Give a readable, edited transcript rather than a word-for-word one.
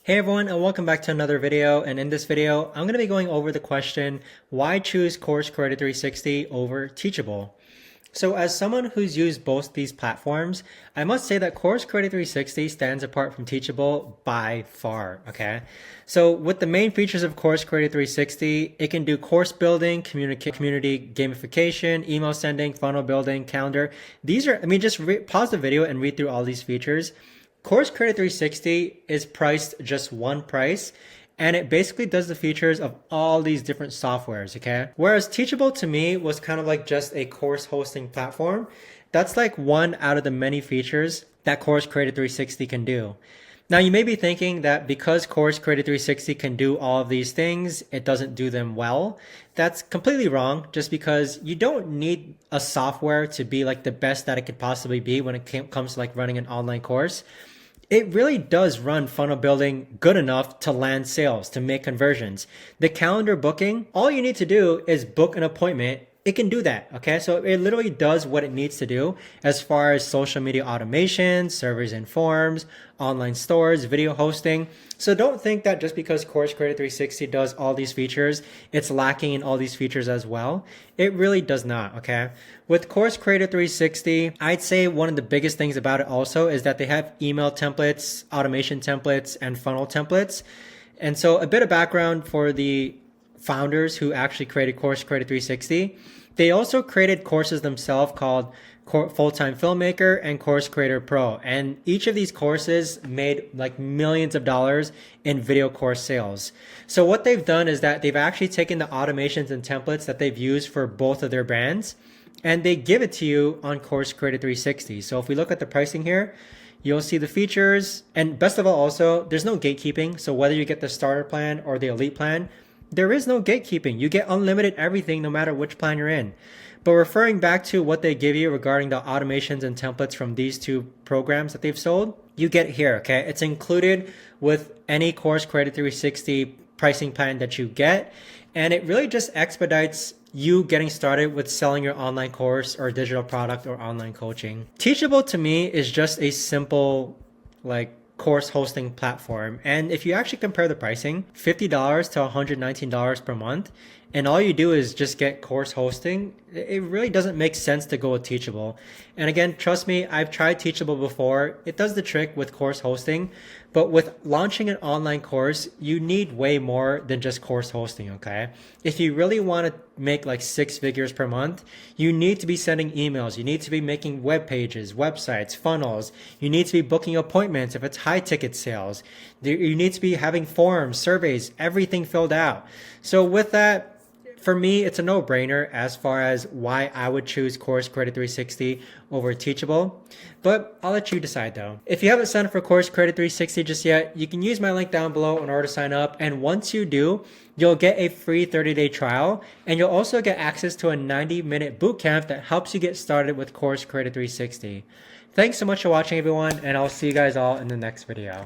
Hey everyone, and welcome back to another video. And in this video, I'm going to be going over the question, why choose Course Creator 360 over Teachable? So as someone who's used both these platforms, I must say that Course Creator 360 stands apart from Teachable by far, okay? So with the main features of Course Creator 360, it can do course building, community gamification, email sending, funnel building, calendar. These are, just pause the video and read through all these features. Course Creator 360 is priced just one price, and it basically does the features of all these different softwares, okay? Whereas Teachable to me was kind of like just a course hosting platform. That's like one out of the many features that Course Creator 360 can do. Now you may be thinking that because Course Creator 360 can do all of these things, it doesn't do them well. That's completely wrong, just because you don't need a software to be like the best that it could possibly be when it comes to like running an online course. It really does run funnel building good enough to land sales, to make conversions. The calendar booking, all you need to do is book an appointment. It can do that, okay? So it literally does what it needs to do as far as social media automation, servers and forms, online stores, video hosting. So don't think that just because Course Creator 360 does all these features, it's lacking in all these features as well. It really does not, okay? With Course Creator 360, I'd say one of the biggest things about it also is that they have email templates, automation templates, and funnel templates. And so a bit of background for the founders who actually created Course Creator 360. They also created courses themselves called Full-Time Filmmaker and Course Creator Pro. And each of these courses made like millions of dollars in video course sales. So what they've done is that they've actually taken the automations and templates that they've used for both of their brands, and they give it to you on Course Creator 360. So if we look at the pricing here, you'll see the features. And best of all also, there's no gatekeeping. So whether you get the starter plan or the elite plan, there is no gatekeeping. You get unlimited everything no matter which plan you're in. But referring back to what they give you regarding the automations and templates from these two programs that they've sold, you get here, okay? It's included with any Course Creator 360 pricing plan that you get. And it really just expedites you getting started with selling your online course or digital product or online coaching. Teachable to me is just a simple like course hosting platform. And if you actually compare the pricing, $50 to $119 per month, and all you do is just get course hosting, it really doesn't make sense to go with Teachable. And again, trust me, I've tried Teachable before. It does the trick with course hosting, but with launching an online course, you need way more than just course hosting, okay? If you really want to make like 6 figures per month, you need to be sending emails. You need to be making web pages, websites, funnels. You need to be booking appointments if it's high ticket sales. You need to be having forms, surveys, everything filled out. So with that, for me, it's a no-brainer as far as why I would choose Course Creator 360 over Teachable. But I'll let you decide though. If you haven't signed up for Course Creator 360 just yet, you can use my link down below in order to sign up. And once you do, you'll get a free 30-day trial. And you'll also get access to a 90-minute bootcamp that helps you get started with Course Creator 360. Thanks so much for watching, everyone, and I'll see you guys all in the next video.